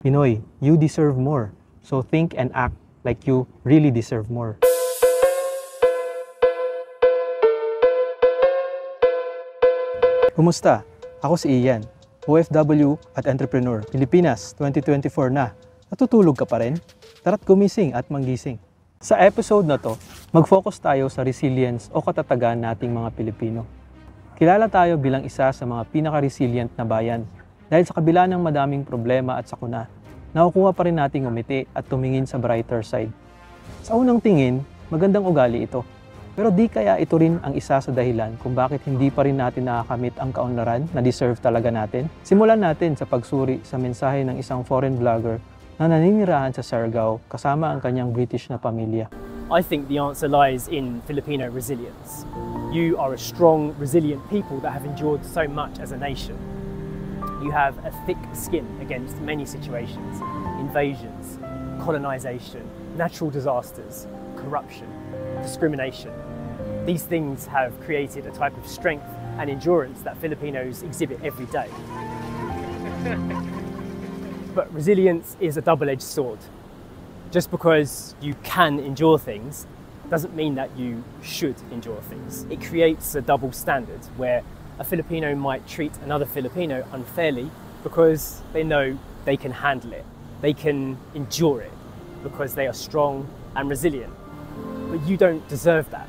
Pinoy, you deserve more. So think and act like you really deserve more. Kumusta? Ako si Ian, OFW at entrepreneur. Pilipinas, 2024 na. Natutulog ka pa rin? Tara't gumising at manggising. Sa episode na to, mag-focus tayo sa resilience o katatagan nating mga Pilipino. Kilala tayo bilang isa sa mga pinaka-resilient na bayan dahil sa kabila ng madaming problema at sakuna, nakukuha pa rin nating umiti at tumingin sa brighter side. Sa unang tingin, magandang ugali ito. Pero di kaya ito rin ang isa sa dahilan kung bakit hindi pa rin natin nakakamit ang kaunlaran na deserve talaga natin? Simulan natin sa pagsuri sa mensahe ng isang foreign vlogger na naninirahan sa Siargao kasama ang kanyang British na pamilya. I think the answer lies in Filipino resilience. You are a strong, resilient people that have endured so much as a nation. You have a thick skin against many situations, invasions, colonization, natural disasters, corruption, discrimination. These things have created a type of strength and endurance that Filipinos exhibit every day. But resilience is a double-edged sword. Just because you can endure things doesn't mean that you should endure things. It creates a double standard where a Filipino might treat another Filipino unfairly because they know they can handle it. They can endure it because they are strong and resilient. But you don't deserve that.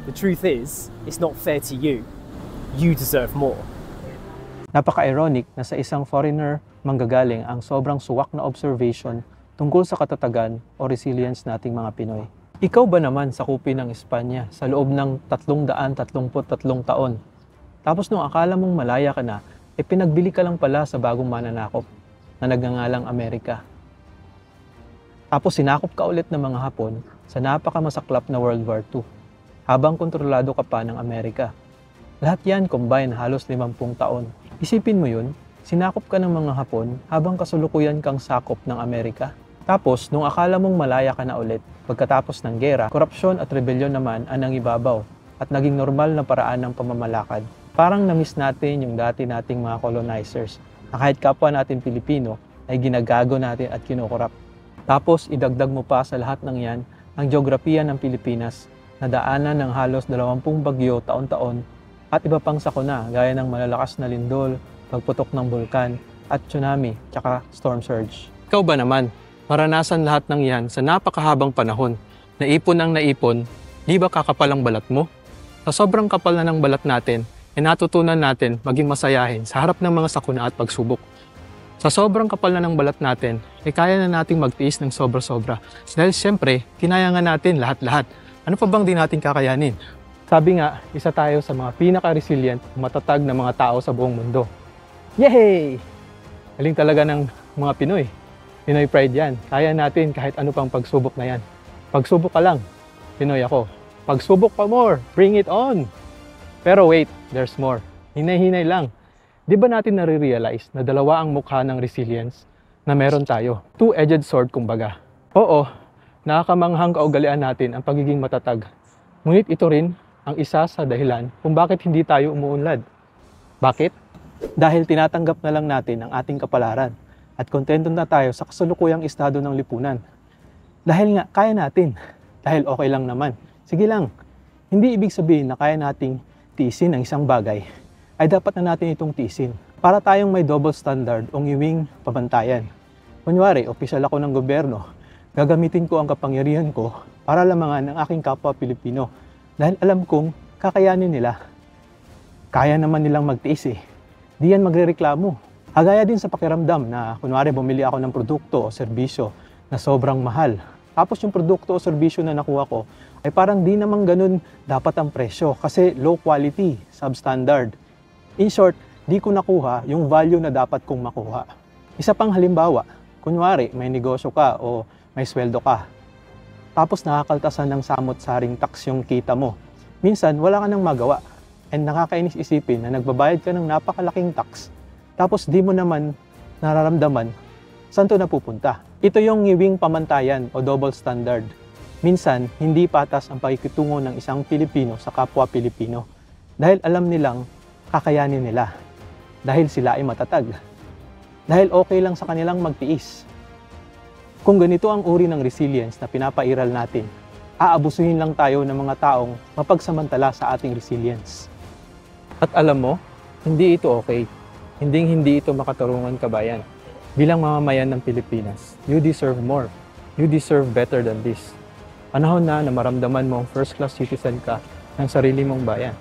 The truth is, it's not fair to you. You deserve more. Napaka-ironic na sa isang foreigner manggagaling ang sobrang suwak na observation tungkol sa katatagan o resilience nating mga Pinoy. Ikaw ba naman sakupin ng Espanya sa loob ng 333 taon? Tapos nung akala mong malaya ka na, pinagbili ka lang pala sa bagong mananakop na nagngangalang Amerika. Tapos sinakop ka ulit ng mga Hapon sa napakamasaklap na World War II habang kontrolado ka pa ng Amerika. Lahat yan combine halos 50 taon. Isipin mo yun, sinakop ka ng mga Hapon habang kasulukuyan kang sakop ng Amerika. Tapos, nung akala mong malaya ka na ulit, pagkatapos ng gera, korupsyon at rebelyon naman ang nangibabaw at naging normal na paraan ng pamamalakad. Parang na-miss natin yung dati nating mga colonizers na kahit kapwa natin Pilipino ay ginagago natin at kinukurap. Tapos, idagdag mo pa sa lahat ng yan ang geografiya ng Pilipinas na daanan ng halos 20 bagyo taon-taon at iba pang sakuna gaya ng malalakas na lindol, pagputok ng bulkan at tsunami tsaka storm surge. Ikaw ba naman? Maranasan lahat ng yan sa napakahabang panahon. Naipon ang naipon, di ba kakapal ang balat mo? Sa sobrang kapal na ng balat natin, natutunan natin maging masayahin sa harap ng mga sakuna at pagsubok. Sa sobrang kapal na ng balat natin, kaya na nating magtiis ng sobra-sobra. Dahil siyempre, kinaya nga natin lahat-lahat. Ano pa bang di natin kakayanin? Sabi nga, isa tayo sa mga pinaka-resilient, matatag na mga tao sa buong mundo. Yay! Galing talaga ng mga Pinoy. Pinoy pride yan. Kaya natin kahit ano pang pagsubok na yan. Pagsubok ka lang, Pinoy ako. Pagsubok pa more, bring it on! Pero wait, there's more. Hinay-hinay lang. Di ba natin nare-realize na dalawa ang mukha ng resilience na meron tayo? Two-edged sword kumbaga. Oo, nakakamanghang kaugalian natin ang pagiging matatag. Ngunit ito rin ang isa sa dahilan kung bakit hindi tayo umuunlad. Bakit? Dahil tinatanggap na lang natin ang ating kapalaran at kontento na tayo sa kasalukuyang estado ng lipunan. Dahil nga, kaya natin. Dahil okay lang naman. Sige lang. Hindi ibig sabihin na kaya nating tiisin ang isang bagay, ay dapat na natin itong tiisin. Para tayong may double standard o ngiwing pabantayan. Kunyari, opisyal ako ng gobyerno, gagamitin ko ang kapangyarihan ko para lamangan ang aking kapwa Pilipino. Dahil alam kong kakayanin nila. Kaya naman nilang magtiis eh. Di yan magrereklamo. Kagaya din sa pakiramdam na kunwari bumili ako ng produkto o serbisyo na sobrang mahal. Tapos yung produkto o serbisyo na nakuha ko ay parang di naman ganun dapat ang presyo kasi low quality, substandard. In short, di ko nakuha yung value na dapat kong makuha. Isa pang halimbawa, kunwari may negosyo ka o may sweldo ka. Tapos nakakaltasan ng samot-saring tax yung kita mo. Minsan wala ka nang magawa and nakakainis isipin na nagbabayad ka ng napakalaking tax. Tapos di mo naman nararamdaman saan to napupunta. Ito yung ngiwing pamantayan o double standard. Minsan, hindi patas ang pakikitungo ng isang Pilipino sa kapwa Pilipino dahil alam nilang kakayanin nila. Dahil sila ay matatag. Dahil okay lang sa kanilang magtiis. Kung ganito ang uri ng resilience na pinapairal natin, aabusuhin lang tayo ng mga taong mapagsamantala sa ating resilience. At alam mo, hindi ito okay. Hindi ito makatarungan kabayan. Bilang mamamayan ng Pilipinas, you deserve more. You deserve better than this. Panahon na maramdaman mo ang first-class citizen ka ng sarili mong bayan.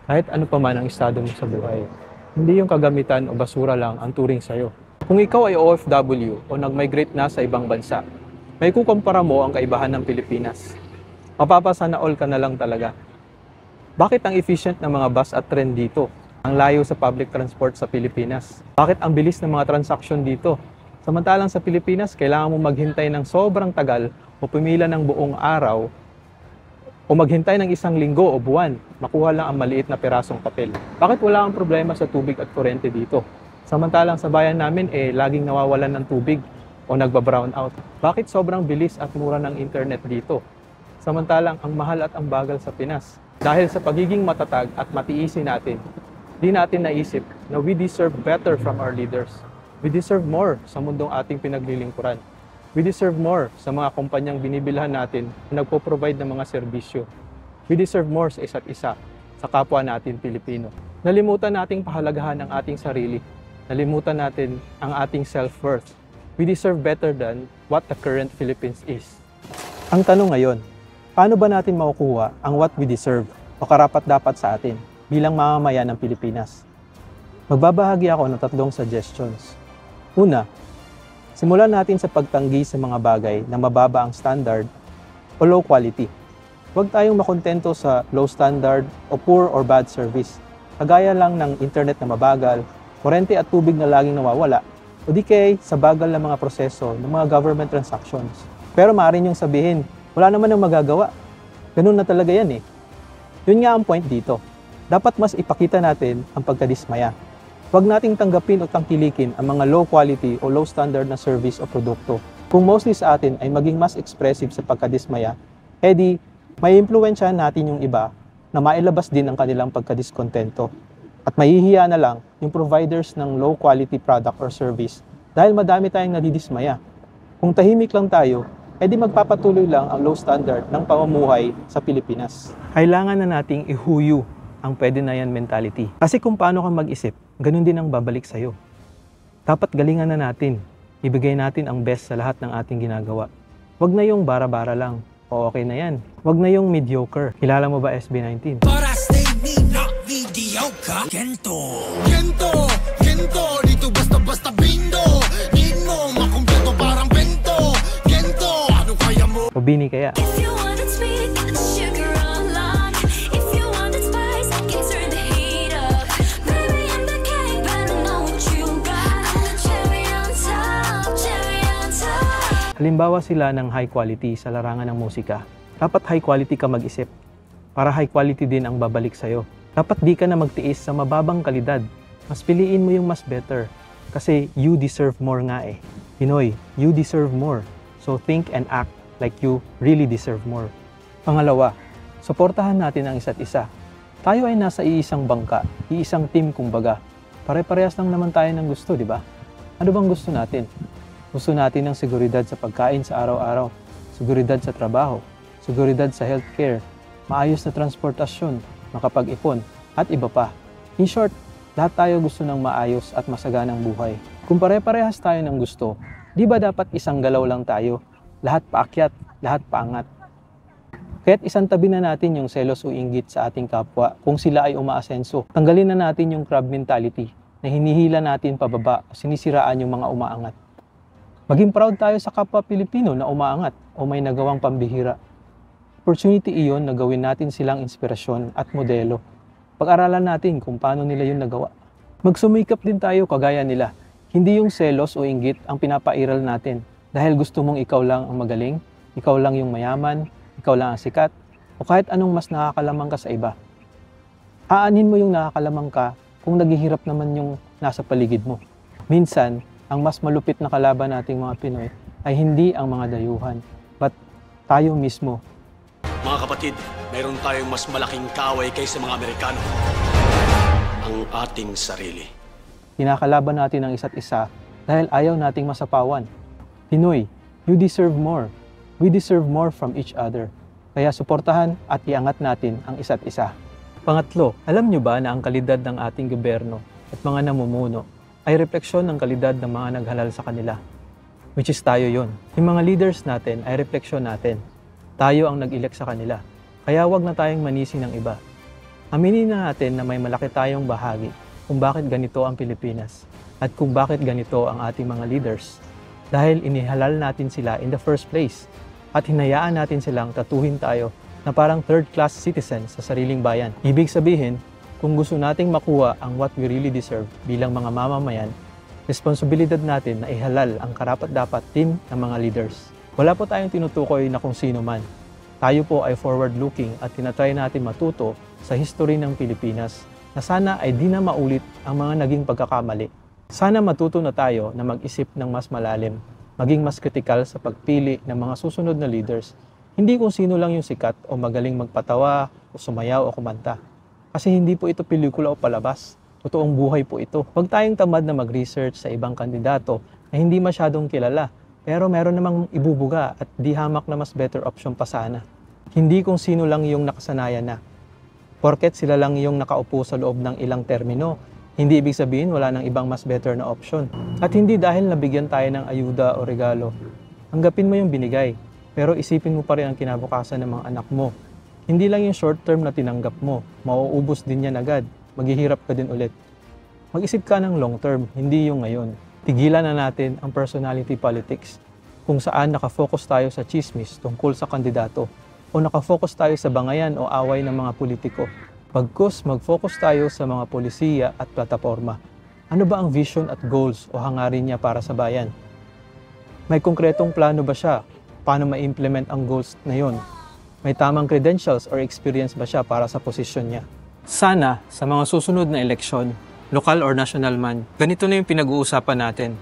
Kahit ano pa man ang estado mo sa buhay. Hindi yung kagamitan o basura lang ang turing sa'yo. Kung ikaw ay OFW o nag-migrate na sa ibang bansa, may kukumpara mo ang kaibahan ng Pilipinas. Mapapasana all ka na lang talaga. Bakit ang efficient ng mga bus at tren dito? Ang layo sa public transport sa Pilipinas. Bakit ang bilis ng mga transaksyon dito? Samantalang sa Pilipinas, kailangan mo maghintay ng sobrang tagal o pumila ng buong araw o maghintay ng isang linggo o buwan, makuha lang ang maliit na perasong papel. Bakit wala ang problema sa tubig at kuryente dito? Samantalang sa bayan namin, laging nawawalan ng tubig o nagba-brown out. Bakit sobrang bilis at mura ng internet dito? Samantalang ang mahal at ang bagal sa Pinas. Dahil sa pagiging matatag at matiisin natin, di natin naisip na we deserve better from our leaders. We deserve more sa mundong ating pinaglilingkuran. We deserve more sa mga kumpanyang binibilhan natin na nagpo-provide ng mga serbisyo. We deserve more sa isa't isa, sa kapwa natin Pilipino. Nalimutan nating pahalagahan ang ating sarili. Nalimutan natin ang ating self-worth. We deserve better than what the current Philippines is. Ang tanong ngayon, paano ba natin makukuha ang what we deserve o karapat-dapat sa atin bilang mamamayan ng Pilipinas? Magbabahagi ako ng 3 suggestions. Una, simulan natin sa pagtanggi sa mga bagay na mababa ang standard o low quality. Huwag tayong makontento sa low standard o poor or bad service. Kagaya lang ng internet na mabagal, kuryente at tubig na laging nawawala, o di kaya sa bagal na mga proseso ng mga government transactions. Pero maaari niyong sabihin, wala naman ang magagawa. Ganun na talaga yan eh. Yun nga ang point dito. Dapat mas ipakita natin ang pagkadismaya. Huwag nating tanggapin o tangkilikin ang mga low quality o low standard na service o produkto. Kung mostly sa atin ay maging mas expressive sa pagkadismaya, edi may impluwensyahan natin yung iba na mailabas din ang kanilang pagkadiskontento. At mahihiya na lang yung providers ng low quality product or service dahil madami tayong nadidismaya. Kung tahimik lang tayo, edi magpapatuloy lang ang low standard ng pamumuhay sa Pilipinas. Kailangan na nating ihuyu ang pwede na yan mentality. Kasi kung paano ka mag-isip, ganun din ang babalik sa'yo. Dapat galingan na natin. Ibigay natin ang best sa lahat ng ating ginagawa. Huwag na yung bara-bara lang. O okay na yan. Huwag na yung mediocre. Kilala mo ba SB19? Mediocre. Gento, dito basta bindo. Need mo makumpleto parang bento. Gento, ano kaya mo? O Bini kaya? If you want it sweet, sugar on lock. If you want it spice, can turn the heat up. Baby, I'm the king, better know what you got. I'm the cherry on top, cherry on top. Halimbawa sila ng high quality sa larangan ng musika. Dapat high quality ka mag-isip. Para high quality din ang babalik sa'yo. Dapat di ka na magtiis sa mababang kalidad. Mas piliin mo yung mas better. Kasi you deserve more nga eh. Pinoy, you deserve more. So think and act like you really deserve more. Pangalawa, suportahan natin ang isa't isa. Tayo ay nasa iisang bangka, iisang team kumbaga. Pare-parehas lang naman tayo ng gusto, di ba? Ano bang gusto natin? Gusto natin ng seguridad sa pagkain sa araw-araw, seguridad sa trabaho, seguridad sa healthcare, maayos na transportasyon, makapag-ipon, at iba pa. In short, lahat tayo gusto ng maayos at masaganang buhay. Kung pare-parehas tayo ng gusto, di ba dapat isang galaw lang tayo? Lahat paakyat, lahat paangat. Kaya't isang tabi na natin yung selos o inggit sa ating kapwa kung sila ay umaasenso. Tanggalin na natin yung crab mentality na hinihila natin pababa o sinisiraan yung mga umaangat. Maging proud tayo sa kapwa Pilipino na umaangat o may nagawang pambihira. Opportunity iyon na gawin natin silang inspirasyon at modelo. Pag-aralan natin kung paano nila yun nagawa. Magsumikap din tayo kagaya nila. Hindi yung selos o inggit ang pinapairal natin dahil gusto mong ikaw lang ang magaling, ikaw lang yung mayaman, ikaw lang ang sikat, o kahit anong mas nakakalamang ka sa iba. Aanin mo yung nakakalamang ka kung naghihirap naman yung nasa paligid mo. Minsan, ang mas malupit na kalaban nating mga Pinoy ay hindi ang mga dayuhan, but tayo mismo. Mga kapatid, mayroon tayong mas malaking kaaway kaysa mga Amerikano. Ang ating sarili. Kinakalaban natin ang isa't isa dahil ayaw nating masapawan. Pinoy, You deserve more. We deserve more from each other. Kaya suportahan at iangat natin ang isa't isa. Pangatlo, alam nyo ba na ang kalidad ng ating gobyerno at mga namumuno ay refleksyon ng kalidad ng mga naghalal sa kanila? Which is tayo yon. Yung mga leaders natin ay refleksyon natin. Tayo ang nag-elect sa kanila. Kaya wag na tayong manisi ng iba. Aminin na natin na may malaki tayong bahagi kung bakit ganito ang Pilipinas at kung bakit ganito ang ating mga leaders. Dahil inihalal natin sila in the first place at hinayaan natin silang tatuhin tayo na parang third-class citizen sa sariling bayan. Ibig sabihin, kung gusto nating makuha ang what we really deserve bilang mga mamamayan, responsibilidad natin na ihalal ang karapat-dapat team ng mga leaders. Wala po tayong tinutukoy na kung sino man. Tayo po ay forward-looking at tinatry natin matuto sa history ng Pilipinas na sana ay di na maulit ang mga naging pagkakamali. Sana matuto na tayo na mag-isip ng mas malalim, maging mas kritikal sa pagpili ng mga susunod na leaders. Hindi kung sino lang yung sikat o magaling magpatawa o sumayaw o kumanta. Kasi hindi po ito pelikula o palabas. Totoong buhay po ito. Huwag tayong tamad na mag-research sa ibang kandidato na hindi masyadong kilala. Pero meron namang ibubuga at di hamak na mas better option pa sana. Hindi kung sino lang yung nakasanayan na. Porket sila lang yung nakaupo sa loob ng ilang termino, hindi ibig sabihin wala nang ibang mas better na option. At hindi dahil nabigyan tayo ng ayuda o regalo. Tanggapin mo yung binigay, pero isipin mo pa rin ang kinabukasan ng mga anak mo. Hindi lang yung short term na tinanggap mo, mauubos din yan agad, maghihirap ka din ulit. Mag-isip ka ng long term, hindi yung ngayon. Tigilan na natin ang personality politics kung saan nakafocus tayo sa chismis tungkol sa kandidato o nakafocus tayo sa bangayan o away ng mga politiko. Pagkus mag-focus tayo sa mga polisiya at plataforma. Ano ba ang vision at goals o hangarin niya para sa bayan? May konkretong plano ba siya? Paano ma-implement ang goals na yon? May tamang credentials or experience ba siya para sa posisyon niya? Sana sa mga susunod na eleksyon, lokal or national man, ganito na yung pinag-uusapan natin.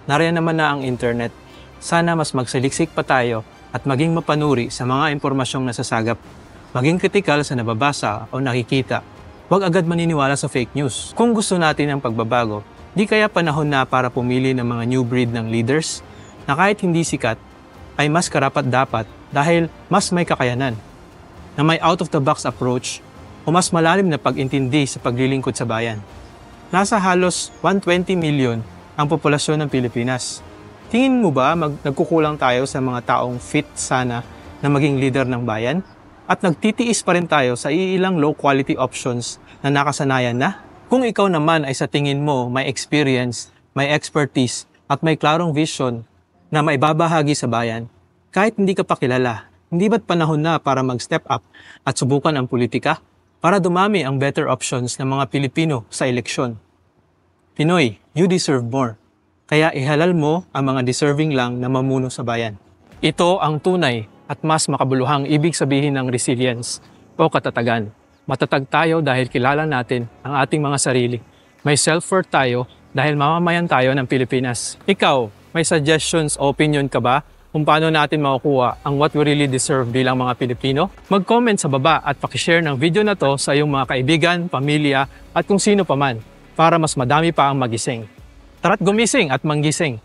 Nariyan naman na ang internet. Sana mas magsaliksik pa tayo at maging mapanuri sa mga impormasyong nasasagap. Maging kritikal sa nababasa o nakikita. Huwag agad maniniwala sa fake news. Kung gusto natin ang pagbabago, di kaya panahon na para pumili ng mga new breed ng leaders na kahit hindi sikat, ay mas karapat-dapat dahil mas may kakayanan, na may out-of-the-box approach o mas malalim na pag-intindi sa paglilingkod sa bayan. Nasa halos 120 million ang populasyon ng Pilipinas. Tingin mo ba nagkukulang tayo sa mga taong fit sana na maging leader ng bayan? At nagtitiis pa rin tayo sa iilang low-quality options na nakasanayan na? Kung ikaw naman ay sa tingin mo may experience, may expertise at may klarong vision na maibabahagi sa bayan, kahit hindi ka pa kilala, hindi ba't panahon na para mag-step up at subukan ang politika para dumami ang better options ng mga Pilipino sa eleksyon? Pinoy, you deserve more. Kaya ihalal mo ang mga deserving lang na mamuno sa bayan. Ito ang tunay at mas makabuluhang ibig sabihin ng resilience o katatagan. Matatag tayo dahil kilala natin ang ating mga sarili. May self-worth tayo dahil mamamayan tayo ng Pilipinas. Ikaw, may suggestions o opinion ka ba kung paano natin makukuha ang what we really deserve bilang mga Pilipino? Mag-comment sa baba at pakishare ng video na to sa iyong mga kaibigan, pamilya at kung sino pa man para mas madami pa ang magising. Tara't gumising at manggising.